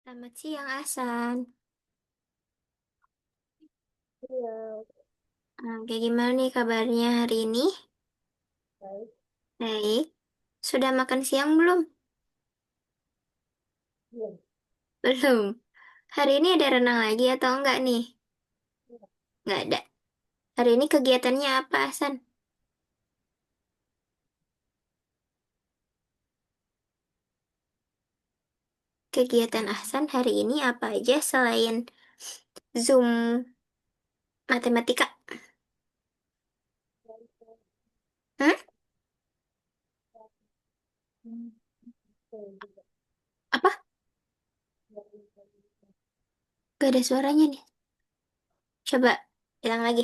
Selamat siang, Asan. Iya, Kayak gimana nih kabarnya hari ini? baik. Baik. Sudah makan siang belum? Iya, Belum. Hari ini ada renang lagi atau enggak nih? iya. Enggak ada. Hari ini kegiatannya apa, Asan? Kegiatan Ahsan hari ini apa aja selain Zoom matematika? Hmm? Hmm, betul juga. Apa? Dari- Gak ada suaranya nih. Coba bilang lagi.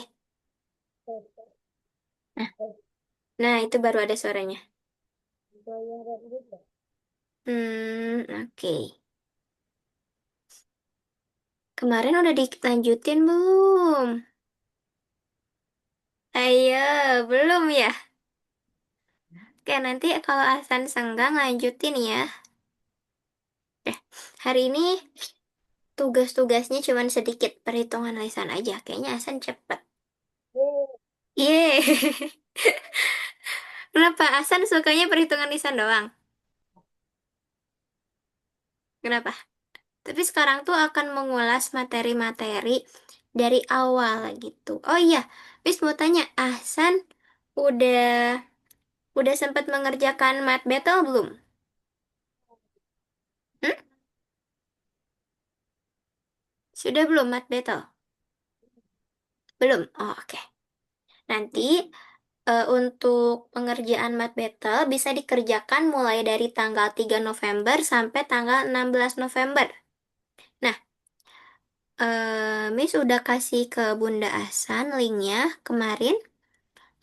Nah, eh, nah, itu baru ada suaranya. bayaran juga. Oke. Kemarin udah dilanjutin belum? Ayo, belum ya? Oke, nanti kalau Hasan senggang lanjutin ya. Eh, hari ini tugas-tugasnya cuman sedikit perhitungan lisan aja. Kayaknya Hasan cepet. Eh, Yeay. Kenapa Hasan sukanya perhitungan lisan doang? Kenapa? Tapi sekarang tuh akan mengulas materi-materi dari awal gitu. Oh iya, Miss mau tanya, Ahsan udah sempat mengerjakan math battle belum? Hmm? Sudah belum math battle? Belum. Oh, oke. Nanti untuk pengerjaan Math Battle bisa dikerjakan mulai dari tanggal 3 November sampai tanggal 16 November. Nah, Miss udah kasih ke Bunda Asan linknya kemarin.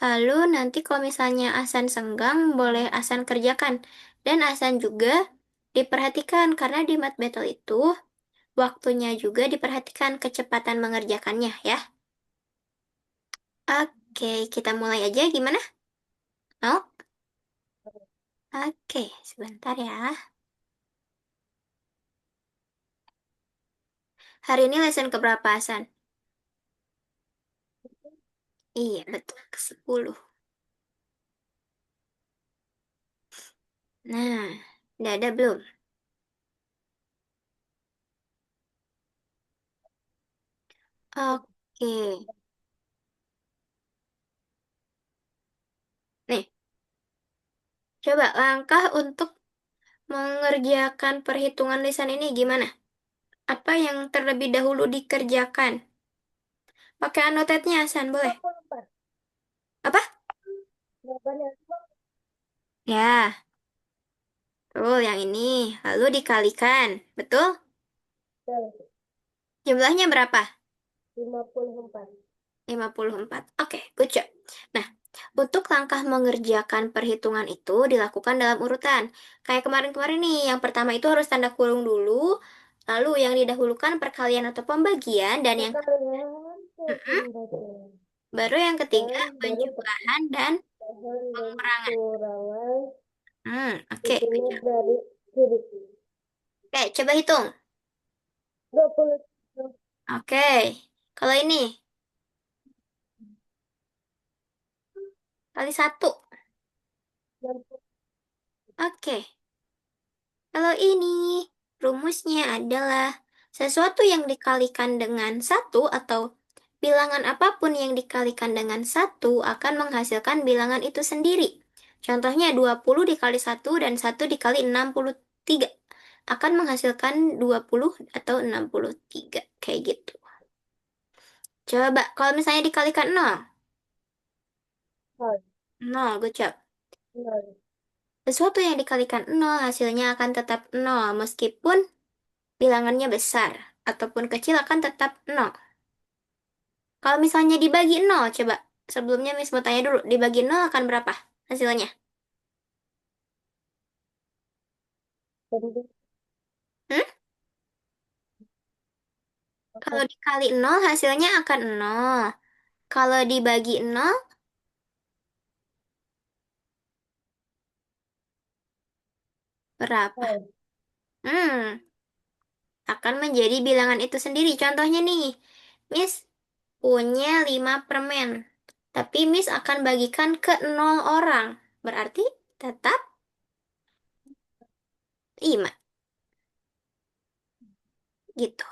Lalu nanti kalau misalnya Asan senggang, boleh Asan kerjakan. Dan Asan juga diperhatikan karena di Math Battle itu waktunya juga diperhatikan kecepatan mengerjakannya ya. Oke, kita mulai aja gimana? Mau? Oke, sebentar ya. Hari ini lesson keberapa, Hasan? Iya, betul. Ke-10. Nah, udah ada belum? Oke. Nih, coba langkah untuk mengerjakan perhitungan lisan ini gimana? Apa yang terlebih dahulu dikerjakan? Pakai annotate-nya, Hasan, boleh? 54. Apa? Jawabannya Ya, betul yang ini. Lalu dikalikan. Betul? betul. Jumlahnya berapa? 54. 54. Oke, good job. Nah, untuk langkah mengerjakan perhitungan itu dilakukan dalam urutan. Kayak kemarin-kemarin nih, yang pertama itu harus tanda kurung dulu, lalu yang didahulukan perkalian atau pembagian, dan yang Perkalian Mm-mm. pembagian Baru yang ketiga dan baru penjumlahan dan pertambahan dan pengurangan. kurangan Oke, good hitungan job. dari kiri. Oke, coba hitung. 20 Oke, kalau ini kali satu. dan Oke, kalau ini rumusnya adalah sesuatu yang dikalikan dengan satu atau bilangan apapun yang dikalikan dengan satu akan menghasilkan bilangan itu sendiri. Contohnya 20 dikali satu dan satu dikali 63 akan menghasilkan 20 atau 63. Kayak gitu. Coba kalau misalnya dikalikan nol, nol. nol, good job. Nol. Sesuatu yang dikalikan nol hasilnya akan tetap nol meskipun bilangannya besar ataupun kecil akan tetap nol. Kalau misalnya dibagi nol, coba sebelumnya Miss mau tanya dulu, dibagi nol akan berapa hasilnya? Jadi Hmm? Kalau dikali nol hasilnya akan nol. Kalau dibagi nol, berapa? nol. Hmm, akan menjadi bilangan itu sendiri. Contohnya nih, Miss punya 5 permen. Tapi Miss akan bagikan ke 0 orang. Berarti tetap 5. Gitu.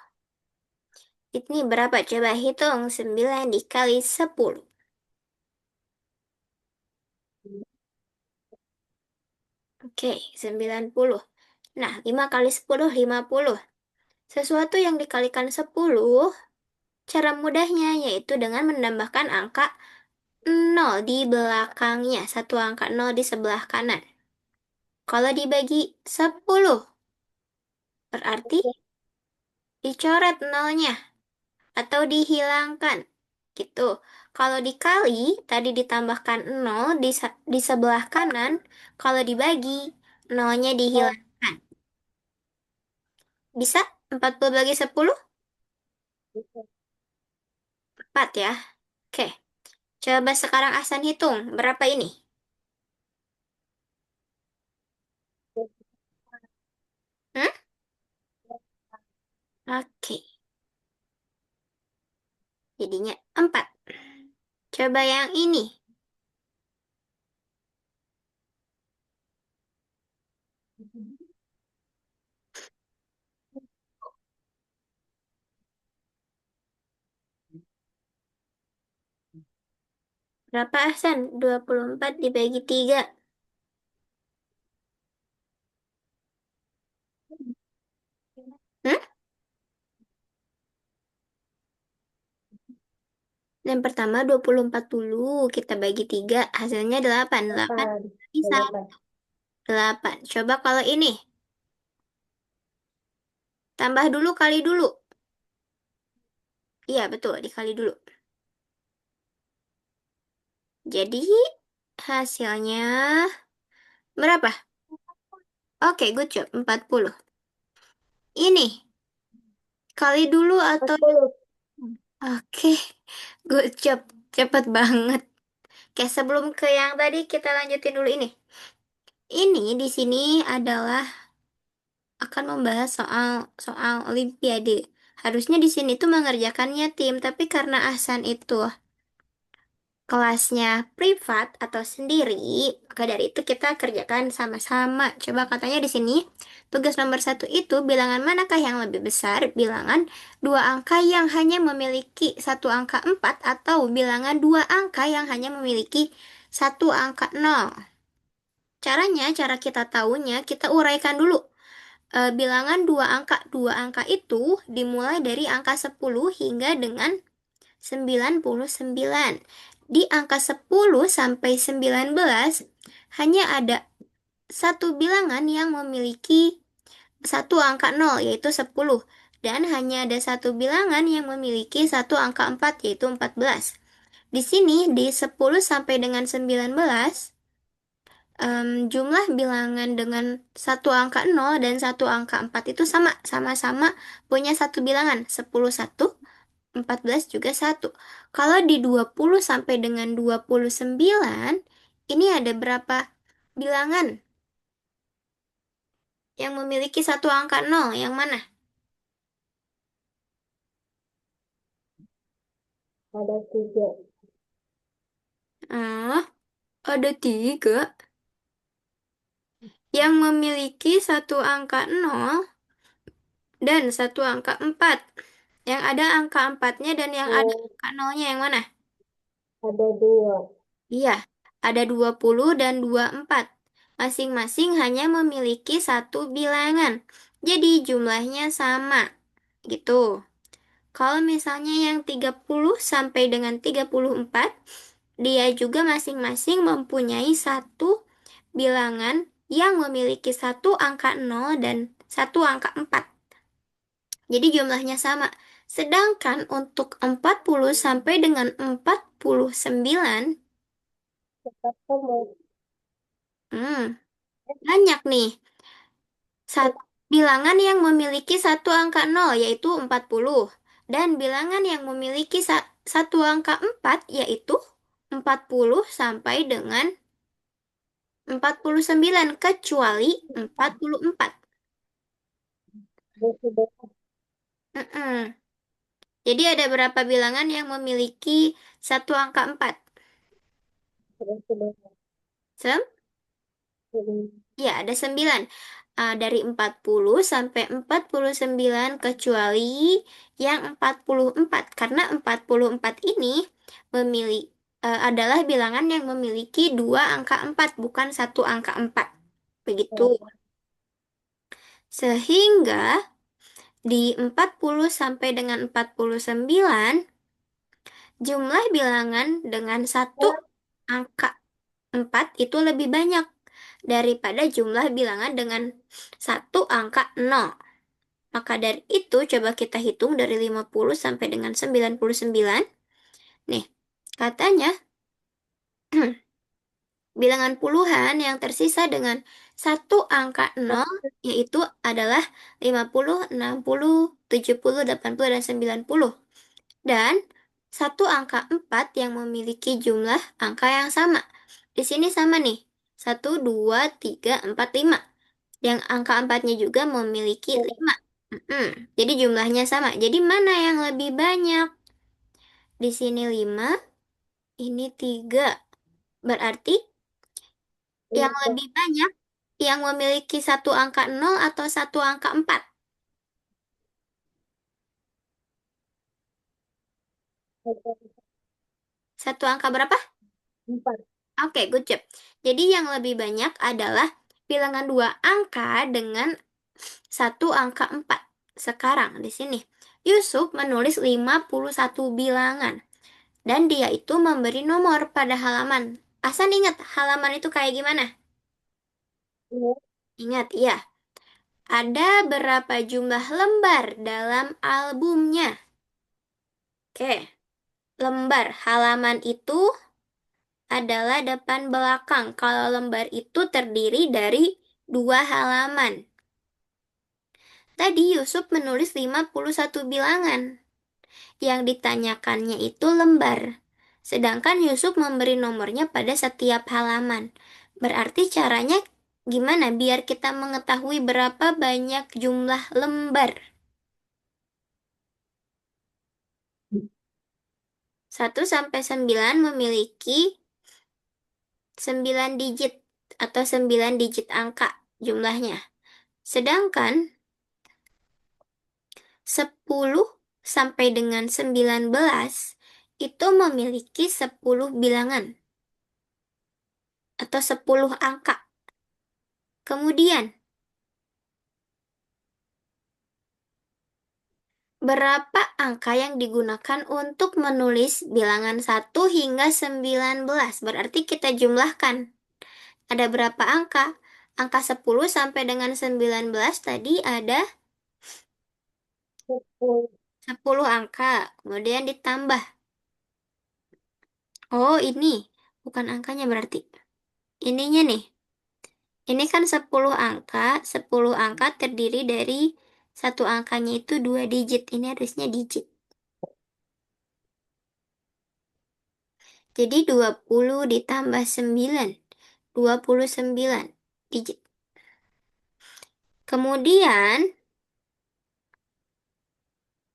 Ini berapa? Coba hitung. 9 dikali 10. Oke, 90. Nah, 5 kali 10, 50. Sesuatu yang dikalikan 10, cara mudahnya yaitu dengan menambahkan angka 0 di belakangnya. Satu angka 0 di sebelah kanan. Kalau dibagi 10, berarti Oke. dicoret nolnya atau dihilangkan. Gitu. Kalau dikali, tadi ditambahkan 0 di sebelah kanan. Kalau dibagi, nolnya Oh, dihilangkan. Bisa? 40 bagi 10? bisa. 4 ya. Oke. Coba sekarang Ahsan hitung. Berapa ini? Hmm? Oke. Jadinya 4. Coba yang ini. Berapa Ahsan? 24 dibagi 3. Hmm? Yang pertama 24 dulu. Kita bagi 3. Hasilnya 8. 8 Delapan. bisa. Delapan. 8. Coba kalau ini. Tambah dulu, kali dulu. Iya, betul. Dikali dulu. Jadi, hasilnya berapa? Oke, good job. 40. Ini, kali dulu atau... 40. Oke, good job. Cepet banget. Oke, sebelum ke yang tadi, kita lanjutin dulu ini. Ini di sini adalah akan membahas soal soal Olimpiade. Harusnya di sini tuh mengerjakannya tim, tapi karena Ahsan itu kelasnya privat atau sendiri, maka dari itu kita kerjakan sama-sama. Coba katanya di sini, tugas nomor 1 itu bilangan manakah yang lebih besar? Bilangan dua angka yang hanya memiliki satu angka 4 atau bilangan dua angka yang hanya memiliki satu angka 0. Caranya, cara kita tahunya, kita uraikan dulu. Bilangan dua angka. Dua angka itu dimulai dari angka 10 hingga dengan 99. Di angka 10 sampai 19 hanya ada satu bilangan yang memiliki satu angka 0 yaitu 10 dan hanya ada satu bilangan yang memiliki satu angka 4 yaitu 14. Di sini di 10 sampai dengan 19 jumlah bilangan dengan satu angka 0 dan satu angka 4 itu sama-sama punya satu bilangan 10 satu 14 juga satu. Kalau di 20 sampai dengan 29, ini ada berapa bilangan yang memiliki satu angka 0? Yang mana? Ada 3. Ah, ada 3 yang memiliki satu angka 0 dan satu angka 4. Yang ada angka 4-nya dan yang ada Oh, angka 0-nya yang mana? ada 2. Iya, ada 20 dan 24. Masing-masing hanya memiliki satu bilangan. Jadi jumlahnya sama. Gitu. Kalau misalnya yang 30 sampai dengan 34, dia juga masing-masing mempunyai satu bilangan yang memiliki satu angka 0 dan satu angka 4. Jadi jumlahnya sama. Sedangkan untuk 40 sampai dengan 49, Tetap sama. hmm, banyak nih. Satu bilangan yang memiliki satu angka 0 yaitu 40 dan bilangan yang memiliki satu angka 4 yaitu 40 sampai dengan 49 kecuali 44. Ada 11. Mm-mm. Jadi ada berapa bilangan yang memiliki satu angka 4? Terus sudah Sem? jadi Ya, ada 9. Dari 40 sampai 49 kecuali yang 44. Karena 44 ini adalah bilangan yang memiliki dua angka 4, bukan satu angka 4. Begitu. Sehingga di 40 sampai dengan 49, jumlah bilangan dengan satu angka 4 itu lebih banyak daripada jumlah bilangan dengan satu angka 0. Maka dari itu, coba kita hitung dari 50 sampai dengan 99. Nih, katanya bilangan puluhan yang tersisa dengan satu angka 0 yaitu adalah 50, 60, 70, 80, dan 90. Dan satu angka 4 yang memiliki jumlah angka yang sama. Di sini sama nih. 1, 2, 3, 4, 5. Yang angka 4-nya juga memiliki 5. Jadi jumlahnya sama. Jadi mana yang lebih banyak? Di sini 5, ini 3. Berarti yang lebih banyak yang memiliki satu angka 0 atau satu angka 4? Satu angka berapa? empat. Oke, good job. Jadi yang lebih banyak adalah bilangan dua angka dengan satu angka 4. Sekarang di sini, Yusuf menulis 51 bilangan. Dan dia itu memberi nomor pada halaman. Asan ingat halaman itu kayak gimana? Iya, Ingat, ya. Ada berapa jumlah lembar dalam albumnya? Oke, lembar halaman itu adalah depan belakang. Kalau lembar itu terdiri dari dua halaman. Tadi Yusuf menulis 51 bilangan. Yang ditanyakannya itu lembar. Sedangkan Yusuf memberi nomornya pada setiap halaman. Berarti caranya gimana biar kita mengetahui berapa banyak jumlah lembar? 1 sampai 9 memiliki 9 digit atau 9 digit angka jumlahnya. Sedangkan 10 sampai dengan 19 itu memiliki 10 bilangan atau 10 angka. Kemudian, berapa angka yang digunakan untuk menulis bilangan 1 hingga 19? Berarti kita jumlahkan. Ada berapa angka? Angka 10 sampai dengan 19 tadi ada 10. 10 angka. Kemudian ditambah. Oh, ini bukan angkanya berarti. Ininya nih. Ini kan 10 angka. 10 angka terdiri dari satu angkanya itu 2 digit. Ini harusnya digit. Jadi 20 ditambah 9. 29 digit. Kemudian,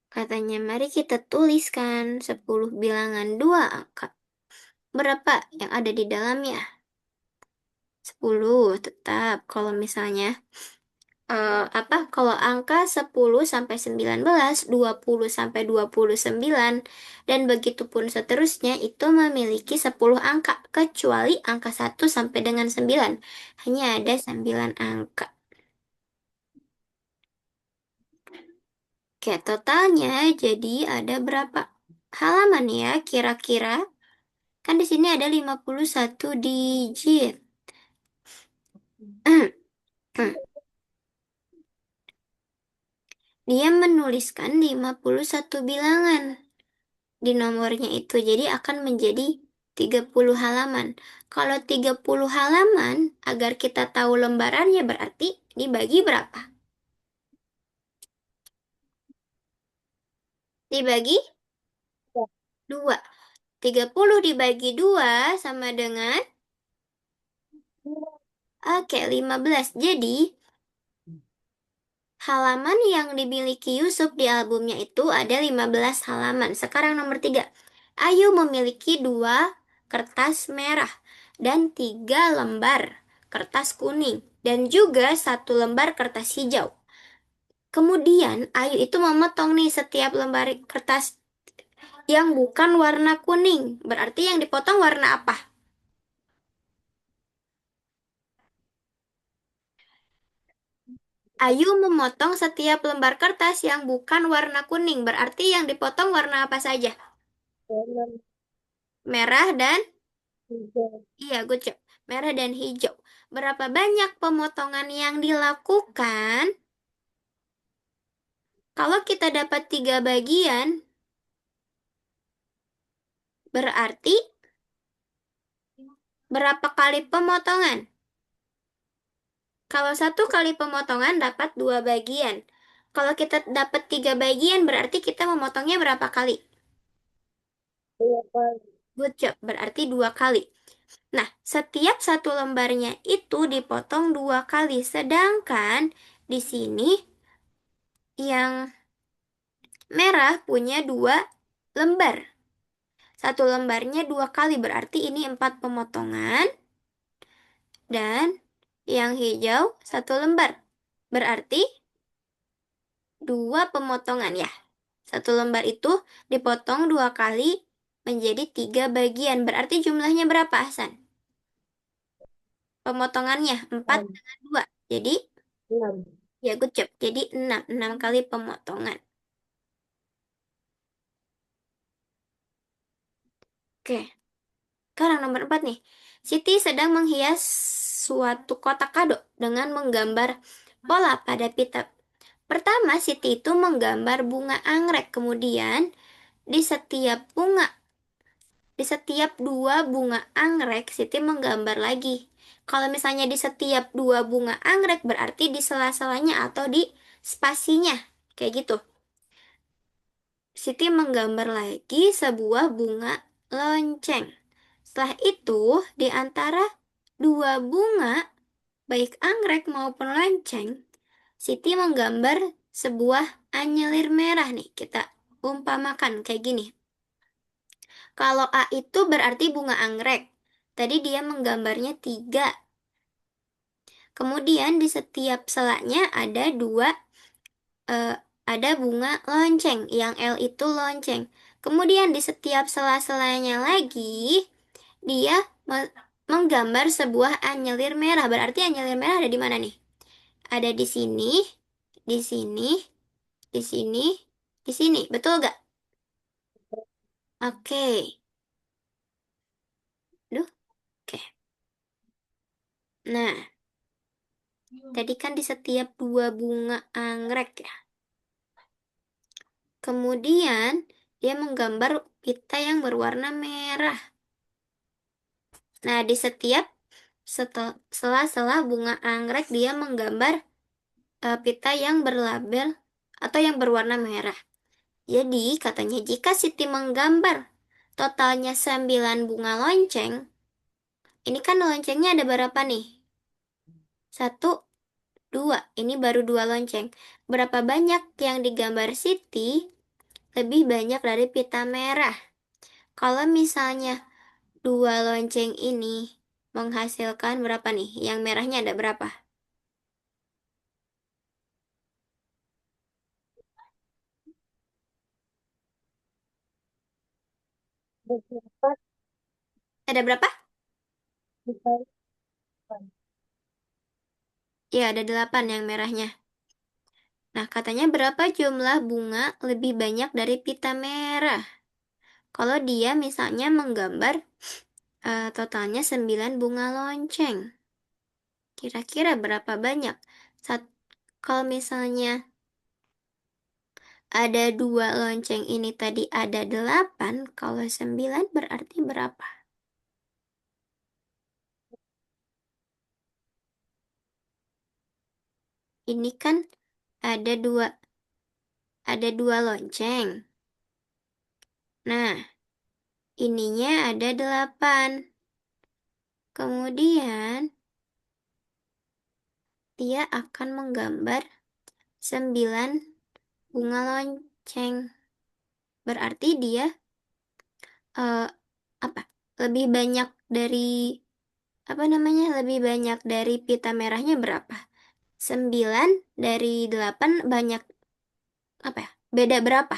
katanya mari kita tuliskan 10 bilangan 2 angka. Berapa yang ada di dalamnya? 10 tetap. Kalau misalnya kalau angka 10 sampai 19, 20 sampai 29 dan begitu pun seterusnya itu memiliki 10 angka kecuali angka 1 sampai dengan 9. Hanya ada 9 angka. Oke, totalnya jadi ada berapa halaman ya kira-kira? Kan di sini ada 51 digit. Dia menuliskan 51 bilangan di nomornya itu. Jadi akan menjadi 30 halaman. Kalau 30 halaman, agar kita tahu lembarannya berarti dibagi berapa? Dibagi Ya, 2. 30 dibagi 2 sama dengan, oke, 15. Jadi, Halaman yang dimiliki Yusuf di albumnya itu ada 15 halaman. Sekarang nomor 3. Ayu memiliki 2 kertas merah dan 3 lembar kertas kuning dan juga 1 lembar kertas hijau. Kemudian Ayu itu memotong nih setiap lembar kertas yang bukan warna kuning. Berarti yang dipotong warna apa? Ayu memotong setiap lembar kertas yang bukan warna kuning. Berarti yang dipotong warna apa saja? warna Merah dan hijau. iya, good job. Merah dan hijau. Berapa banyak pemotongan yang dilakukan? Kalau kita dapat 3 bagian, berarti berapa kali pemotongan? Kalau 1 kali pemotongan dapat 2 bagian. Kalau kita dapat 3 bagian, berarti kita memotongnya berapa kali? Dua kali. Good job, berarti 2 kali. Nah, setiap 1 lembarnya itu dipotong 2 kali. Sedangkan di sini yang merah punya 2 lembar. 1 lembarnya 2 kali, berarti ini 4 pemotongan. Dan yang hijau 1 lembar. Berarti 2 pemotongan ya. 1 lembar itu dipotong 2 kali menjadi 3 bagian. Berarti jumlahnya berapa, Hasan? Pemotongannya 4 Enam. dengan 2. Jadi, Enam. ya good job. Jadi 6 kali pemotongan. Oke, sekarang nomor 4 nih. Siti sedang menghias suatu kotak kado dengan menggambar pola pada pita. Pertama, Siti itu menggambar bunga anggrek. Kemudian, di setiap bunga, di setiap 2 bunga anggrek, Siti menggambar lagi. Kalau misalnya di setiap 2 bunga anggrek, berarti di sela-selanya atau di spasinya. Kayak gitu. Siti menggambar lagi sebuah bunga lonceng. Setelah itu, di antara 2 bunga, baik anggrek maupun lonceng, Siti menggambar sebuah anyelir merah nih. Kita umpamakan kayak gini. Kalau A itu berarti bunga anggrek. Tadi dia menggambarnya 3. Kemudian di setiap selanya ada eh, ada bunga lonceng. Yang L itu lonceng. Kemudian di setiap sela-selanya lagi, dia menggambar sebuah anyelir merah. Berarti anyelir merah ada di mana nih? Ada di sini, di sini, di sini, di sini. Betul gak? Oke. Duh, oke. Nah, tadi kan di setiap 2 bunga anggrek ya. Kemudian dia menggambar pita yang berwarna merah. Nah, di setiap sela-sela bunga anggrek dia menggambar pita yang berlabel atau yang berwarna merah. Jadi, katanya jika Siti menggambar totalnya 9 bunga lonceng, ini kan loncengnya ada berapa nih? 1, 2, ini baru 2 lonceng. Berapa banyak yang digambar Siti? Lebih banyak dari pita merah. Kalau misalnya 2 lonceng ini menghasilkan berapa nih? Yang merahnya ada berapa? 24 Ada berapa? dikali 8. Ya, ada 8 yang merahnya. Nah, katanya berapa jumlah bunga lebih banyak dari pita merah? Kalau dia misalnya menggambar totalnya 9 bunga lonceng. Kira-kira berapa banyak? Sat Kalau misalnya ada 2 lonceng ini tadi ada 8, kalau 9 berarti berapa? Ini kan ada dua, ada 2 lonceng. Nah, ininya ada 8. Kemudian, dia akan menggambar 9 bunga lonceng. Berarti dia eh, apa? Lebih banyak dari apa namanya? Lebih banyak dari pita merahnya berapa? 9 dari 8 banyak apa ya? Beda berapa?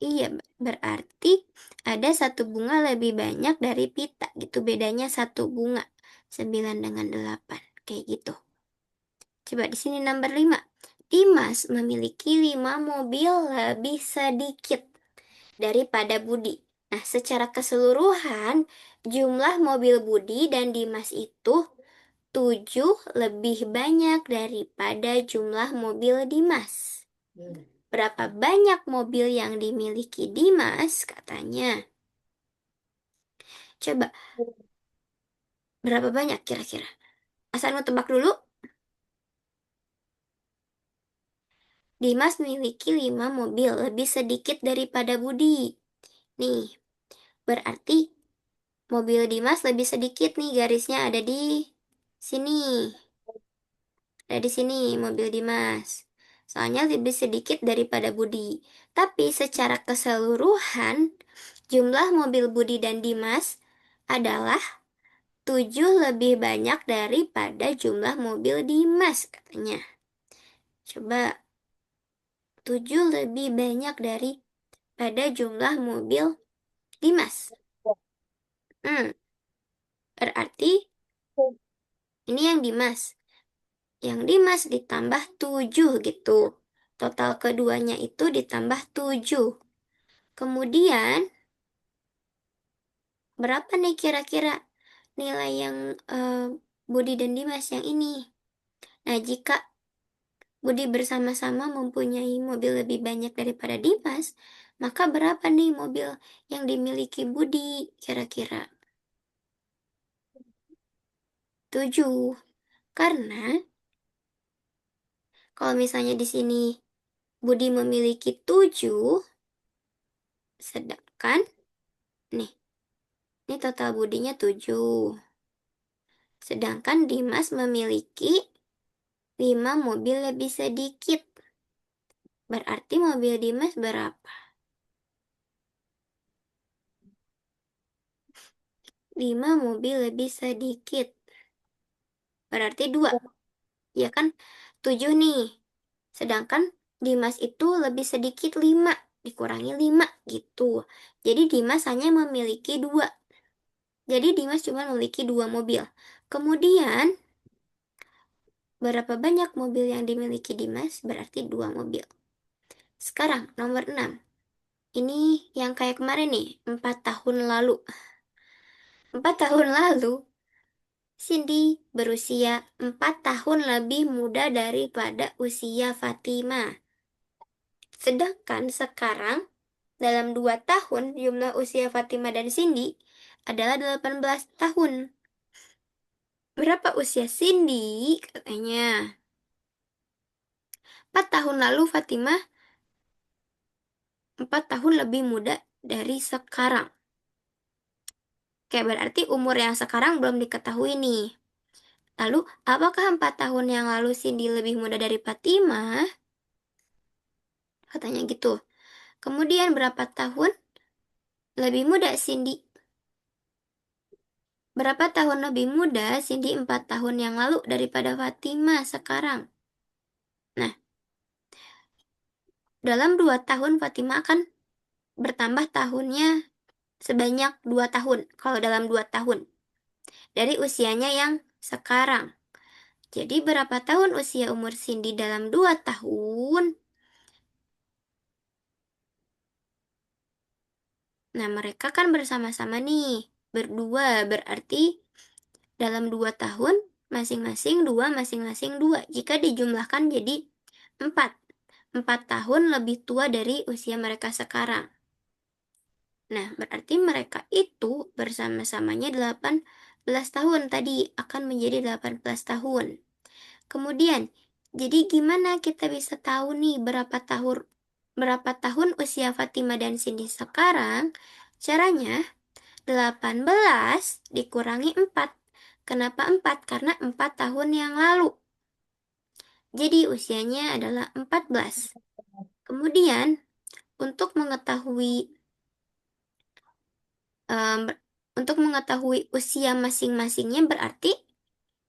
Iya, berarti ada satu bunga lebih banyak dari pita gitu. Bedanya satu bunga. 9 dengan 8. Kayak gitu. Coba di sini nomor 5. Dimas memiliki 5 mobil lebih sedikit daripada Budi. Nah, secara keseluruhan, jumlah mobil Budi dan Dimas itu 7 lebih banyak daripada jumlah mobil Dimas. Berapa banyak mobil yang dimiliki Dimas? Katanya. Coba, berapa banyak kira-kira? Asal mau tebak dulu. Dimas memiliki 5 mobil, lebih sedikit daripada Budi. Nih, berarti mobil Dimas lebih sedikit nih, garisnya ada di sini. Ada di sini mobil Dimas. Soalnya lebih sedikit daripada Budi. Tapi secara keseluruhan, jumlah mobil Budi dan Dimas adalah 7 lebih banyak daripada jumlah mobil Dimas, katanya. Coba, 7 lebih banyak daripada jumlah mobil Dimas. Hmm, berarti ini yang Dimas. Yang Dimas ditambah 7 gitu. Total keduanya itu ditambah 7. Kemudian, berapa nih kira-kira nilai yang eh, Budi dan Dimas yang ini? Nah, jika Budi bersama-sama mempunyai mobil lebih banyak daripada Dimas, maka berapa nih mobil yang dimiliki Budi kira-kira? 7. Karena kalau misalnya di sini Budi memiliki 7, sedangkan nih, ini total Budinya 7. Sedangkan Dimas memiliki 5 mobil lebih sedikit. Berarti mobil Dimas berapa? 5 mobil lebih sedikit. Berarti 2. Ya kan? 7 nih. Sedangkan Dimas itu lebih sedikit 5. Dikurangi 5 gitu. Jadi Dimas hanya memiliki 2. Jadi Dimas cuma memiliki 2 mobil. Kemudian, berapa banyak mobil yang dimiliki Dimas? Berarti 2 mobil. Sekarang, nomor 6. Ini yang kayak kemarin nih, 4 tahun lalu. 4 tahun lalu, Cindy berusia 4 tahun lebih muda daripada usia Fatima. Sedangkan sekarang, dalam 2 tahun, jumlah usia Fatima dan Cindy adalah 18 tahun. Berapa usia Cindy? Katanya. 4 tahun lalu Fatima 4 tahun lebih muda dari sekarang. Oke, berarti umur yang sekarang belum diketahui nih. Lalu, apakah 4 tahun yang lalu Cindy lebih muda dari Fatimah? Katanya gitu. Kemudian berapa tahun lebih muda Cindy? Berapa tahun lebih muda Cindy 4 tahun yang lalu daripada Fatimah sekarang? Nah, dalam 2 tahun Fatimah akan bertambah tahunnya sebanyak 2 tahun. Kalau dalam 2 tahun. Dari usianya yang sekarang. Jadi berapa tahun usia umur Cindy dalam 2 tahun? Nah, mereka kan bersama-sama nih, berdua, berarti dalam 2 tahun, masing-masing 2, masing-masing 2. Jika dijumlahkan jadi 4. 4 tahun lebih tua dari usia mereka sekarang. Nah, berarti mereka itu bersama-samanya 18 tahun tadi akan menjadi 18 tahun. Kemudian, jadi gimana kita bisa tahu nih berapa tahun usia Fatima dan Cindy sekarang? Caranya 18 dikurangi 4. Kenapa 4? Karena 4 tahun yang lalu. Jadi usianya adalah 14. Kemudian, untuk mengetahui em, untuk mengetahui usia masing-masingnya berarti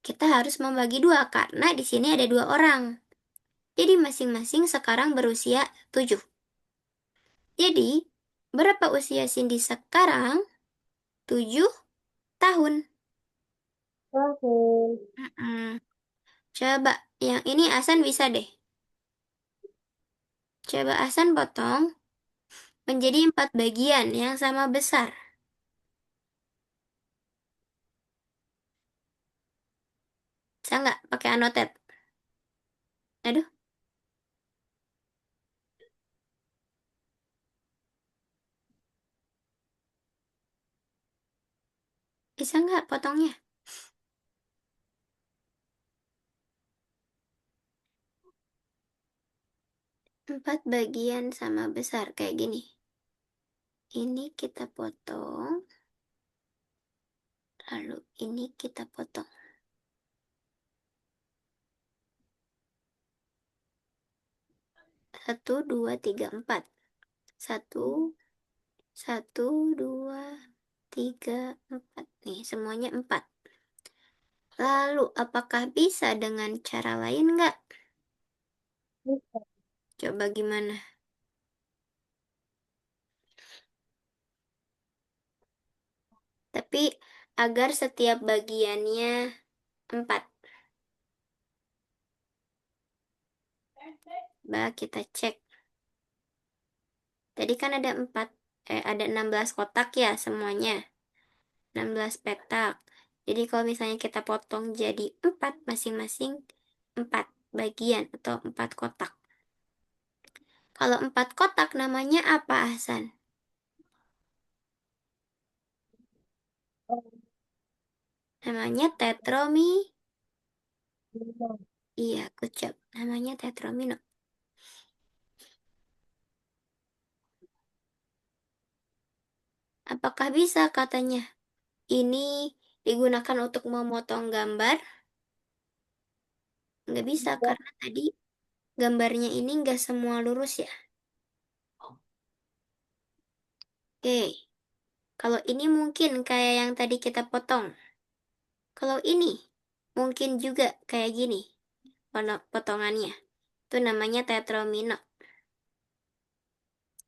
kita harus membagi dua karena di sini ada dua orang. Jadi masing-masing sekarang berusia 7. Jadi, berapa usia Cindy sekarang? 7 tahun. Tahun. Mm-mm. Coba, yang ini Hasan bisa deh. Coba Hasan potong menjadi 4 bagian yang sama besar. Bisa nggak pakai anotet? Aduh, bisa nggak potongnya? 4 bagian sama besar kayak gini. Ini kita potong, lalu ini kita potong. 1, 2, 3, 4. 1, 1, 2, 3, 4. Nih, semuanya 4. Lalu, apakah bisa dengan cara lain nggak? Bisa. Coba gimana? Tapi agar setiap bagiannya 4. Coba kita cek. Tadi kan ada 4, ada 16 kotak ya semuanya. 16 petak. Jadi kalau misalnya kita potong jadi 4 masing-masing 4 bagian atau 4 kotak. Kalau 4 kotak namanya apa, Hasan? Namanya tetromi. Lima. Iya, kucap. Namanya tetromino. Apakah bisa katanya? Ini digunakan untuk memotong gambar? Nggak bisa Tidak. karena tadi gambarnya ini nggak semua lurus ya. Oke, kalau ini mungkin kayak yang tadi kita potong. Kalau ini mungkin juga kayak gini potongannya. Itu namanya tetromino.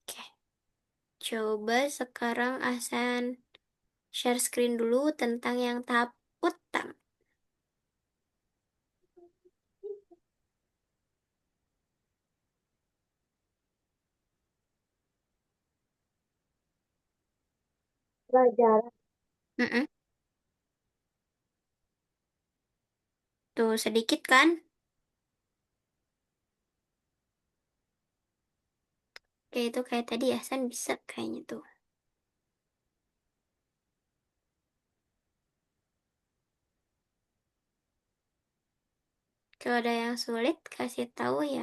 Oke, coba sekarang Ahsan share screen dulu tentang yang tahap utama. Pelajaran. Mm-mm. Tuh sedikit kan? Oke, itu kayak tadi Ahsan bisa kayaknya tuh. Kalau ada yang sulit, kasih tahu ya.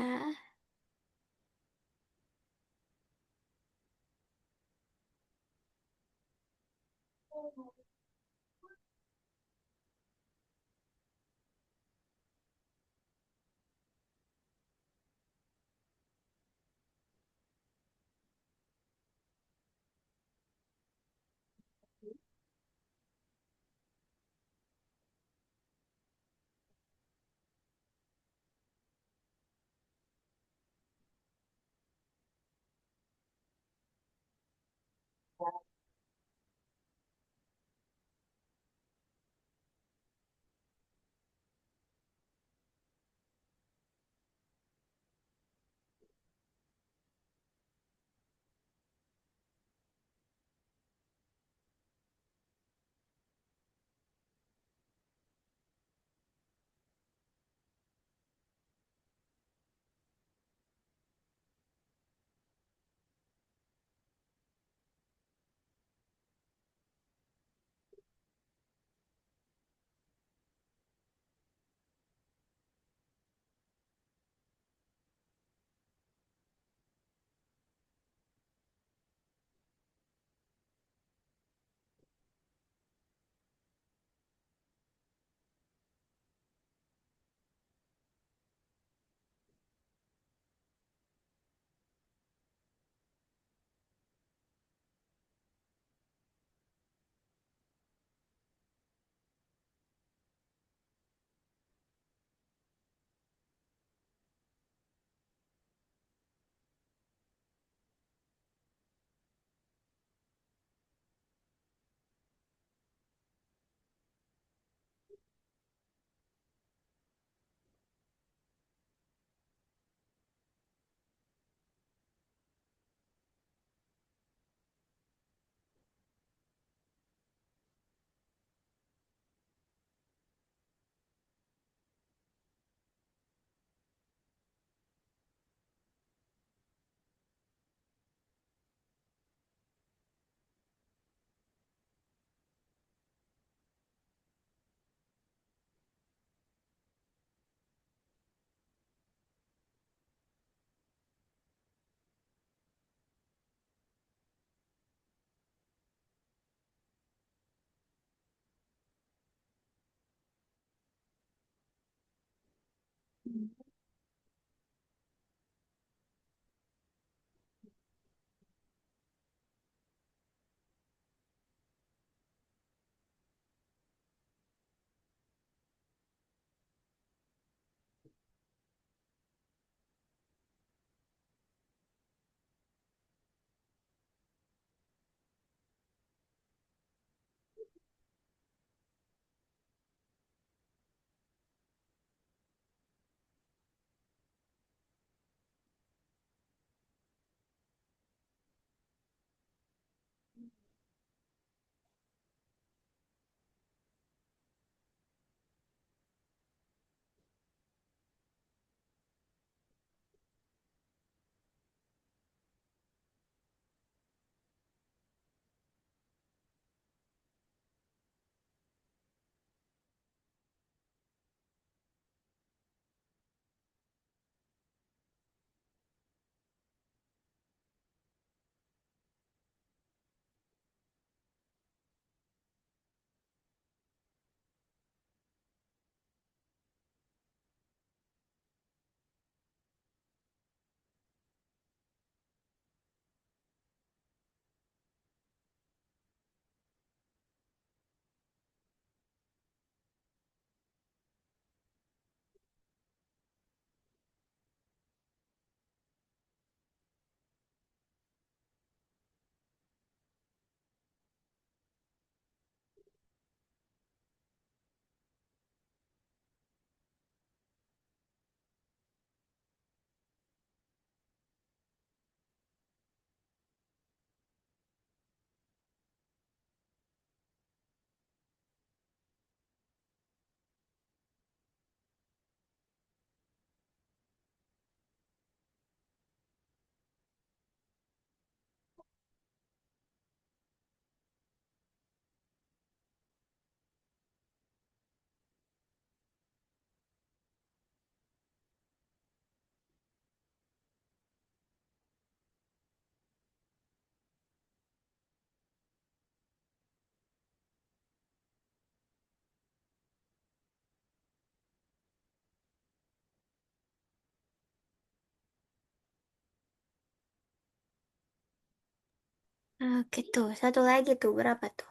Oke tuh, satu lagi tuh, berapa tuh?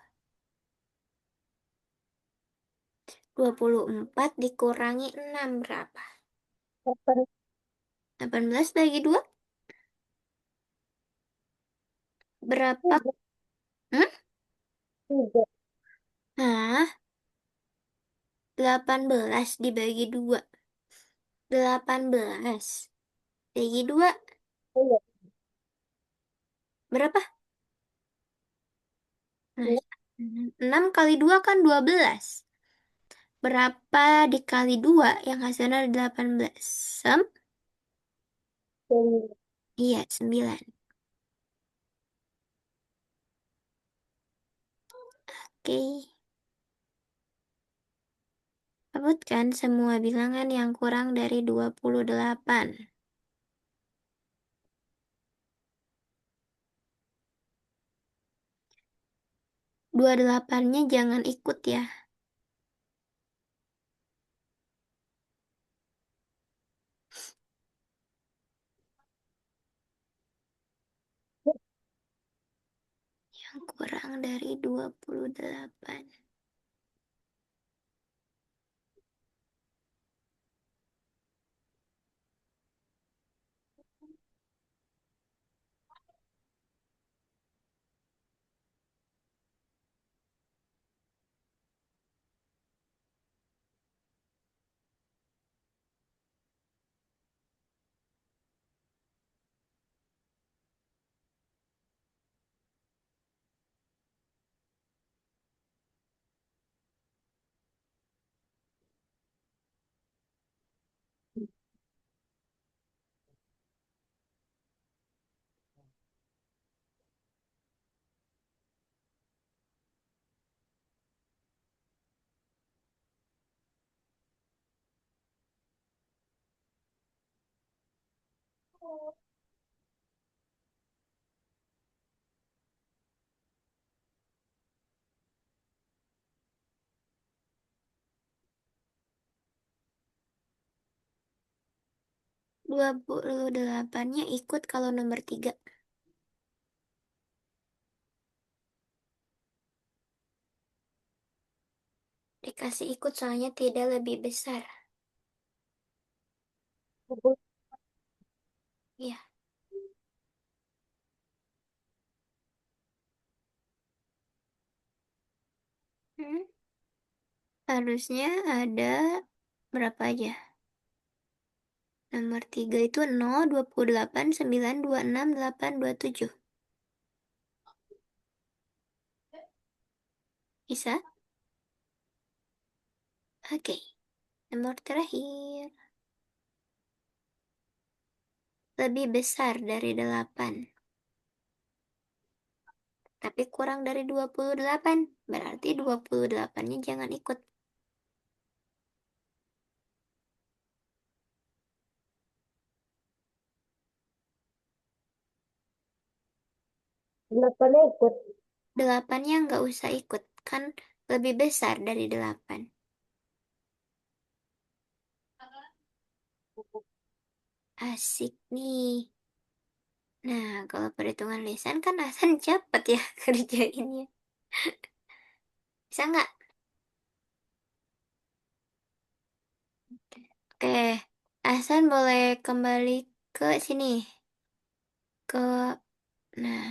24 dikurangi 6 berapa? 18 bagi 2 berapa? Tiga, Hmm? tiga, Nah, 18 dibagi 2. 18 bagi 2 iya, berapa? Nah, iya, 6 kali 2 kan 12. Berapa dikali 2 yang hasilnya 18? iya. Iya, 9. Oke. Sebutkan semua bilangan yang kurang dari 28. 28-nya jangan ikut ya. Yang kurang dari 28. 28-nya ikut kalau nomor 3. Dikasih ikut soalnya tidak lebih besar. Ya. Hmm. Harusnya ada berapa aja? Nomor 3 itu 0, 28, 9, 26, 8, 27. Bisa? Oke. Nomor terakhir. Lebih besar dari 8. Tapi kurang dari 28. Berarti 28-nya jangan ikut. 8-nya ikut. 8-nya nggak usah ikut. Kan lebih besar dari 8. Asik nih. Nah, kalau perhitungan lisan kan Hasan cepet ya kerjainnya. Bisa nggak? Oke, Hasan boleh kembali ke sini. Ke, nah,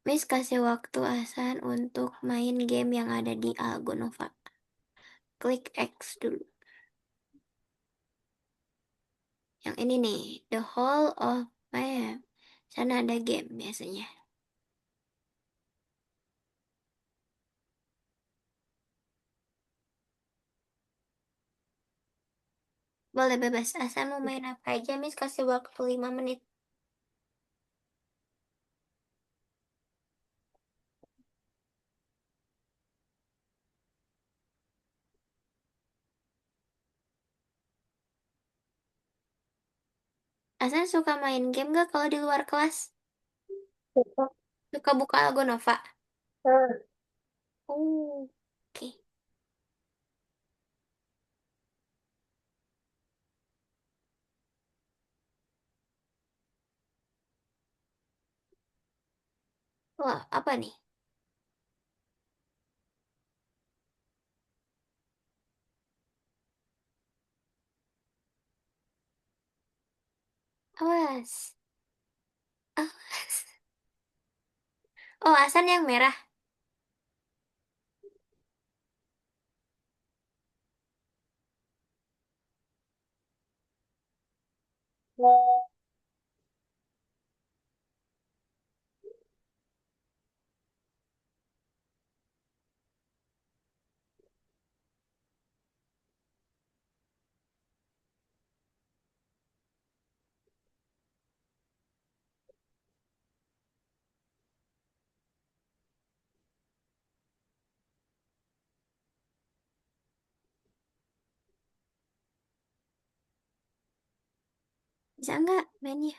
Miss kasih waktu Hasan untuk main game yang ada di Algonova. Klik X dulu. Yang ini nih, The Hall of Fame. Sana ada game biasanya. Boleh bebas, Hasan mau main apa aja, Miss kasih waktu 5 menit. Hasan suka main game gak kalau di luar kelas? Suka. Suka buka Algonova? Nah, Oke. Wah, apa nih? Awas. Awas. Oh, Hasan yang merah. Bisa nggak mainnya?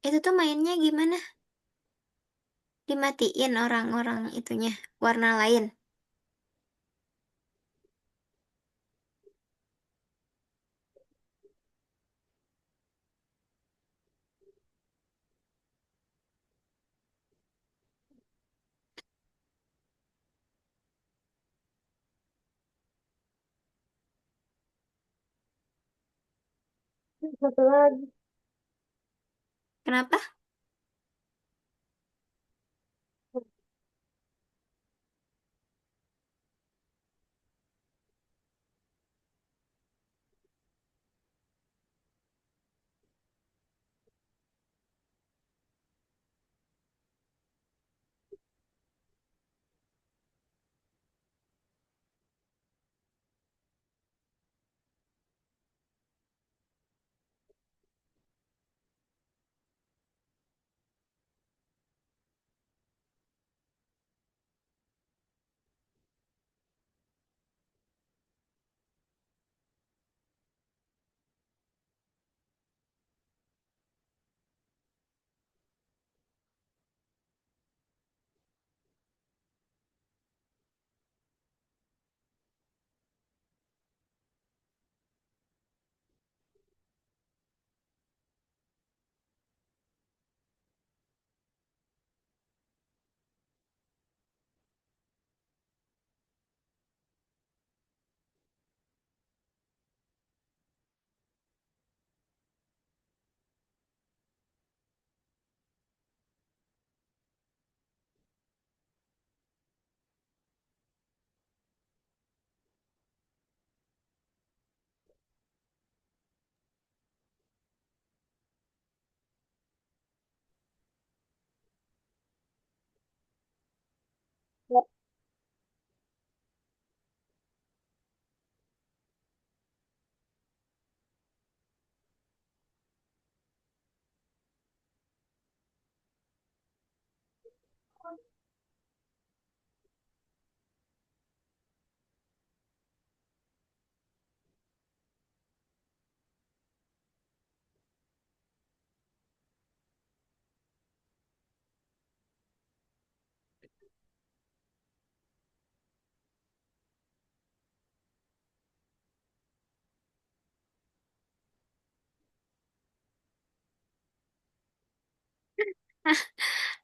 Itu tuh mainnya gimana? Dimatiin orang-orang itunya. Warna lain. satu lagi. Kenapa?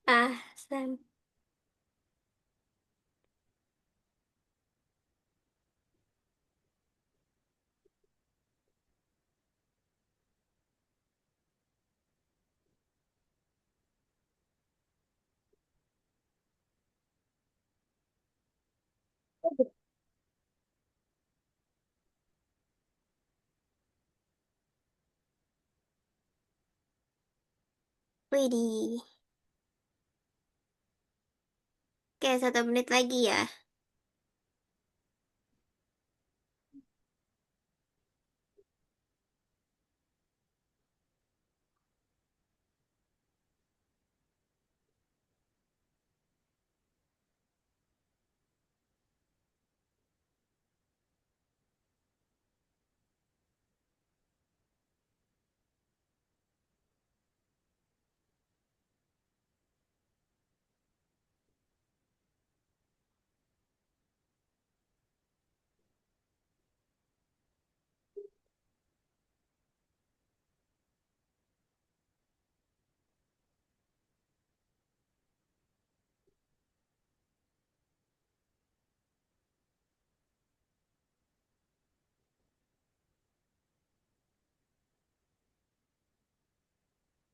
Ah, San. Widih. Oke, 1 menit lagi ya.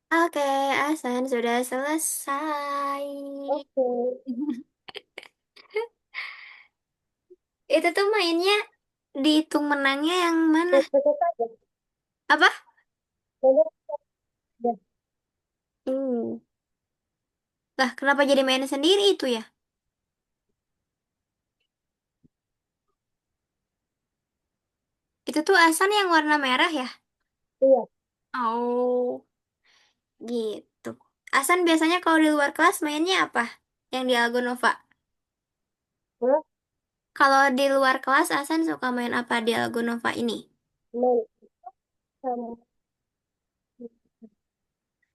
Oke, Asan sudah selesai. Oke. Itu tuh mainnya dihitung menangnya yang mana? Betul saja. Apa? Betul saja. Uh. Lah, kenapa jadi main sendiri itu ya? Itu tuh Asan yang warna merah ya? Iya. Oh, gitu. Asan biasanya kalau di luar kelas mainnya apa? Yang di Algonova. Hah? Kalau di luar kelas, Asan suka main apa di Algonova ini? Main sama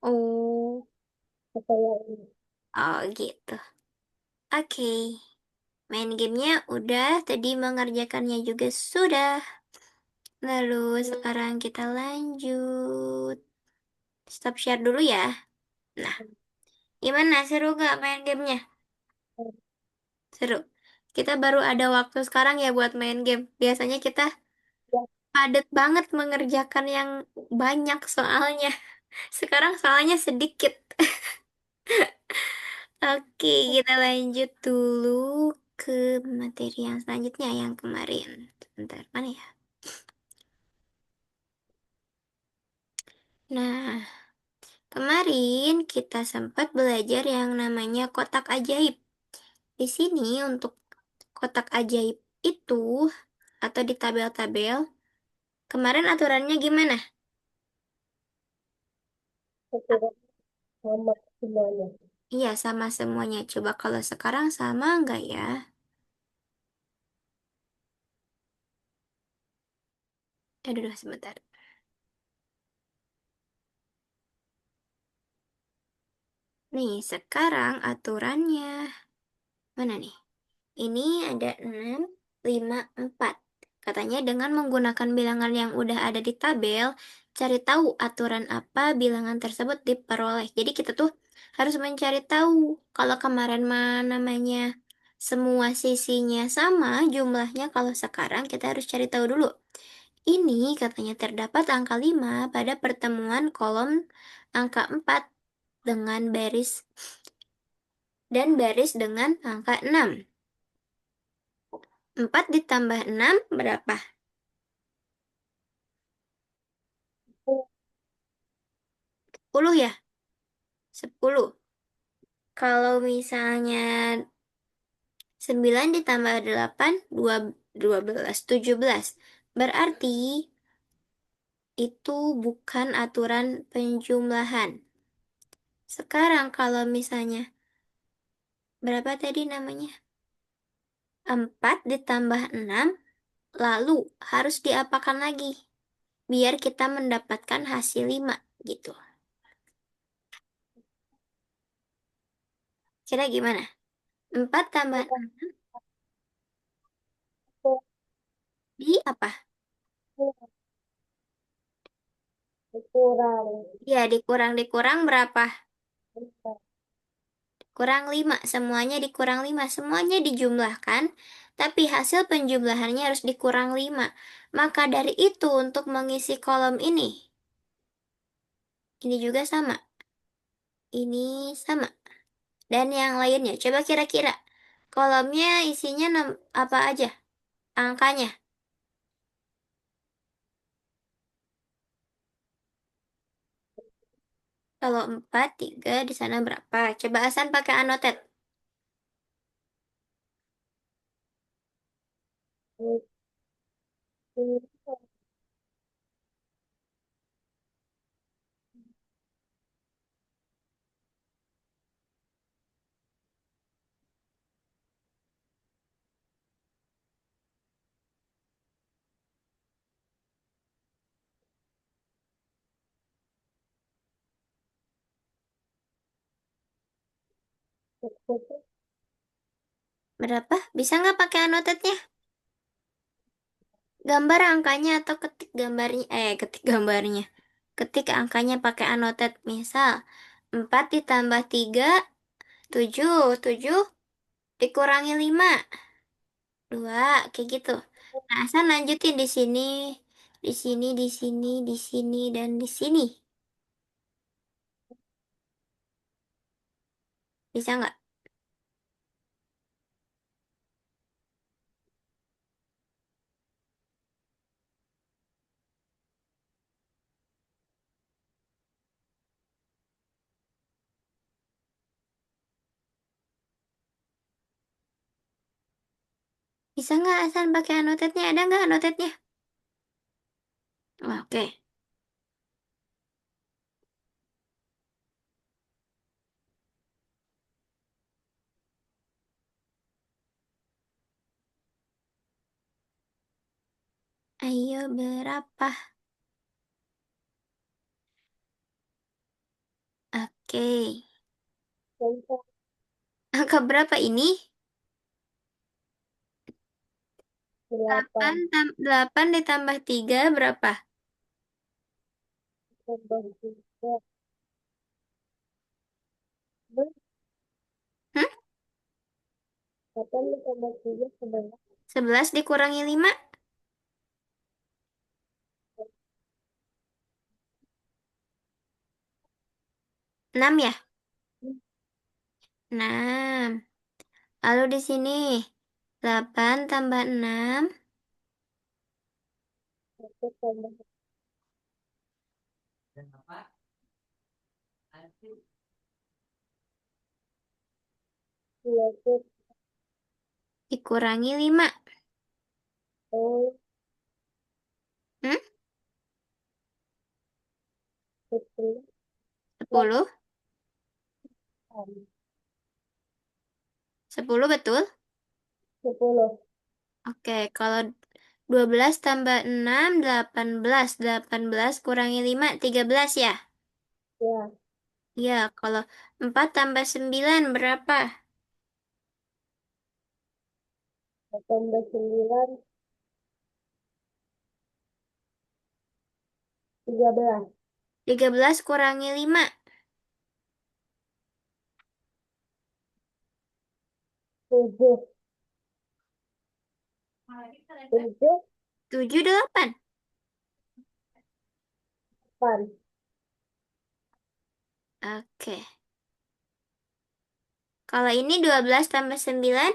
Oh, saya ini. oh gitu. Oke, main gamenya udah, tadi mengerjakannya juga sudah. Lalu sekarang kita lanjut. Stop share dulu ya. Nah, gimana? Seru gak main gamenya? Seru. Kita baru ada waktu sekarang ya buat main game. Biasanya kita Ya, padat banget mengerjakan yang banyak soalnya. Sekarang soalnya sedikit. Oke, kita lanjut dulu ke materi yang selanjutnya yang kemarin. Sebentar, mana ya? Nah, kemarin kita sempat belajar yang namanya kotak ajaib. Di sini untuk kotak ajaib itu atau di tabel-tabel, kemarin aturannya gimana? saya sama semuanya. Iya, sama semuanya. Coba kalau sekarang sama nggak ya? Aduh, aduh, sebentar. Nih, sekarang aturannya. Mana nih? Ini ada 6, 5, 4. Katanya dengan menggunakan bilangan yang udah ada di tabel, cari tahu aturan apa bilangan tersebut diperoleh. Jadi kita tuh harus mencari tahu. Kalau kemarin namanya semua sisinya sama jumlahnya, kalau sekarang kita harus cari tahu dulu. Ini katanya terdapat angka 5 pada pertemuan kolom angka 4 dengan baris dan baris dengan angka 6. 4 ditambah 6 berapa? 10 ya? 10. Kalau misalnya 9 ditambah 8, 12, 17. Berarti itu bukan aturan penjumlahan. Sekarang kalau misalnya Berapa tadi namanya? 4 ditambah 6, lalu harus diapakan lagi? Biar kita mendapatkan hasil 5 gitu. Kira gimana? 4 tambah Kita 6 tuh di apa? kurang Ya, dikurang berapa? empat. Kurang 5. Semuanya dikurang 5. Semuanya dijumlahkan, tapi hasil penjumlahannya harus dikurang 5. Maka dari itu untuk mengisi kolom ini juga sama. Ini sama. Dan yang lainnya, coba kira-kira. Kolomnya isinya apa aja? Angkanya. Kalau 4 3 di sana berapa? Coba Hasan pakai anotet. Berapa? Bisa nggak pakai anotetnya? Gambar angkanya atau ketik gambarnya? Ketik gambarnya. Ketik angkanya pakai anotet. Misal, 4 ditambah 3 7 7 dikurangi 5 2 kayak gitu. Nah, Hasan lanjutin di sini, di sini, di sini, di sini, dan di sini. Bisa nggak? Bisa nggak Hasan pakai anotetnya? Ada nggak anotetnya? Oke. Ayo berapa? Oke. Angka berapa ini? Delapan 8 ditambah 3 berapa? tambah tiga. Hmm? Delapan ditambah tiga sebelas. 11 dikurangi 5? 6 ya? 6. Lalu di sini 8 tambah 6 Satu tambah dua puluh. dikurangi 5. Oh, Hmm? sepuluh. 10? 10 betul? 10. Oke, kalau 12 tambah 6 18. 18 kurangi 5 13 ya? Ya, Ya, kalau 4 tambah 9 berapa? tambah 9, 13. 13 kurangi 5. 7. 7, 7 8. 8. Oke. Kalau ini 12 tambah 9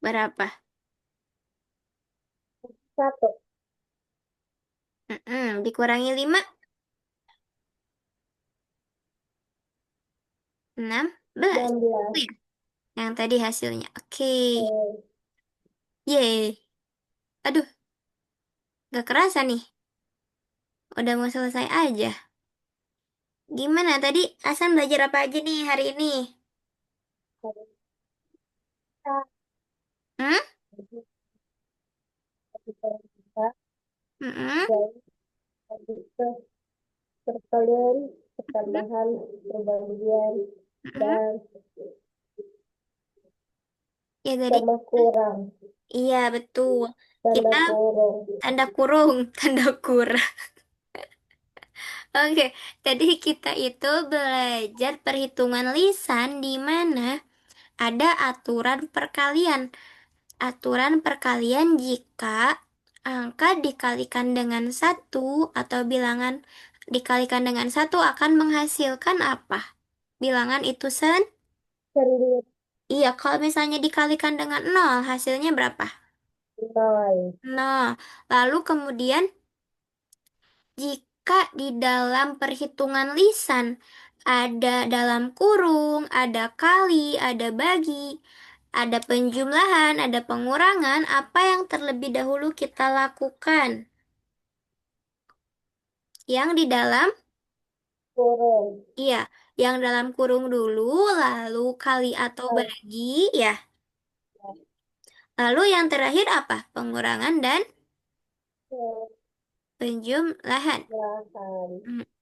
berapa? 1. Dikurangi 5 16. 16. Itu ya, yang tadi hasilnya. Oke. Eh, Yeay. Aduh, gak kerasa nih. Udah mau selesai aja. Gimana tadi Hasan belajar apa aja nih hari ini? Kita Hmm? jadi kita Mm-mm. dan tadi ke perkalian, Mm-mm. pertambahan, perbagian, Mm-mm. dan Ya tadi, sama kurang, iya betul. tanda Kita kurung. tanda kurung, tanda kurang. Oke, tadi kita itu belajar perhitungan lisan di mana ada aturan perkalian. Aturan perkalian jika angka dikalikan dengan satu atau bilangan dikalikan dengan satu akan menghasilkan apa? Bilangan itu Sendiri iya, kalau misalnya dikalikan dengan nol, hasilnya berapa? nol, Nol. Lalu kemudian jika di dalam perhitungan lisan ada dalam kurung, ada kali, ada bagi, ada penjumlahan, ada pengurangan, apa yang terlebih dahulu kita lakukan? Yang di dalam, kurung, iya, yang dalam kurung dulu, lalu kali atau nol, bagi, ya. Lalu yang terakhir apa? Pengurangan dan penjumlahan. belahan,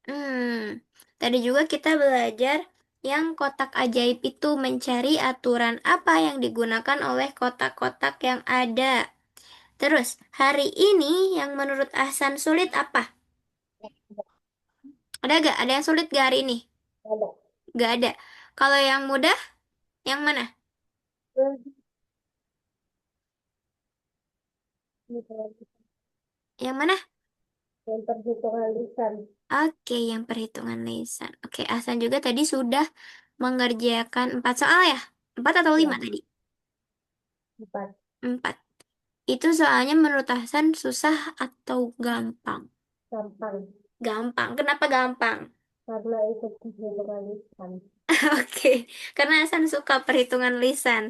Hmm. Tadi juga kita belajar yang kotak ajaib itu mencari aturan apa yang digunakan oleh kotak-kotak yang ada. Terus, hari ini yang menurut Ahsan sulit apa? Ada gak? Ada yang sulit gak hari ini? ada. Gak ada. Kalau yang mudah, yang mana? Yang mana? Yang perhitungan lisan, Oke, yang perhitungan lisan. Oke, Ahsan juga tadi sudah mengerjakan 4 soal ya? 4 atau 5 ya, tadi? 4, 4. Itu soalnya menurut Ahsan susah atau gampang? gampang, Gampang. Kenapa gampang? karena itu perhitungan lisan. Oke, karena Hasan suka perhitungan lisan.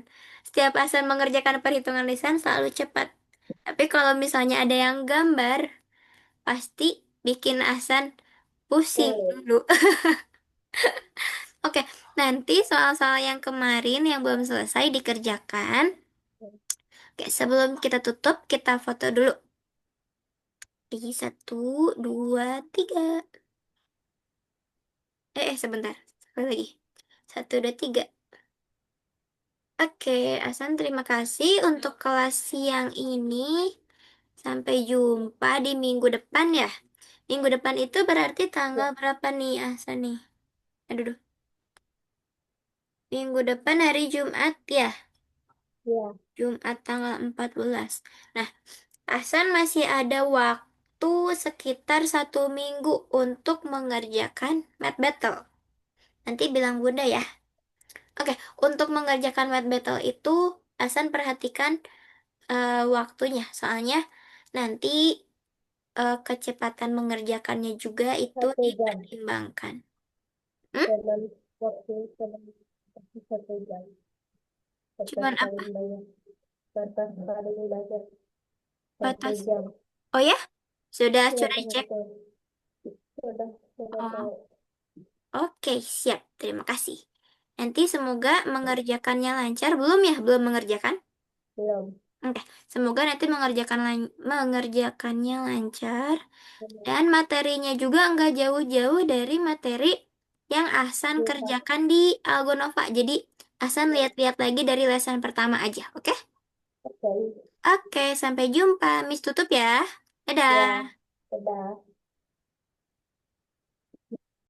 Setiap Hasan mengerjakan perhitungan lisan selalu cepat. Tapi kalau misalnya ada yang gambar, pasti bikin Hasan pusing Sulit. dulu. Oke, nanti soal-soal yang kemarin yang belum selesai dikerjakan. Oke, sebelum kita tutup, kita foto dulu. Di 1, 2, 3. Sebentar. Sekali lagi. 1, 2, 3. Oke, Asan terima kasih untuk kelas siang ini. Sampai jumpa di minggu depan ya. Minggu depan itu berarti Ya, tanggal berapa nih Asan nih? Aduh, duh. Minggu depan hari Jumat ya. ya, Jumat tanggal 14. Nah, Asan masih ada waktu sekitar 1 minggu untuk mengerjakan math battle. Nanti bilang Bunda ya. Oke, untuk mengerjakan math battle itu Asan perhatikan waktunya. Soalnya nanti kecepatan mengerjakannya juga itu 1 jam. dipertimbangkan. Hmm? Dalam waktu dalam waktu 1 jam. Batas Cuman apa? paling banyak. Batas paling banyak satu Batas. jam. Oh ya? Ya, Sudah dicek? betul. Sudah Oh, tahu. oke, siap. Terima kasih. Nanti semoga mengerjakannya lancar. Belum ya? Belum mengerjakan? Belum. Oke, semoga nanti mengerjakannya lancar. Dan materinya juga nggak jauh-jauh dari materi yang Ahsan Ya, kerjakan di Algonova. Jadi, Ahsan lihat-lihat lagi dari lesan pertama aja, oke? oke. Oke, sampai jumpa. Miss tutup ya. Ya, Dadah. sudah.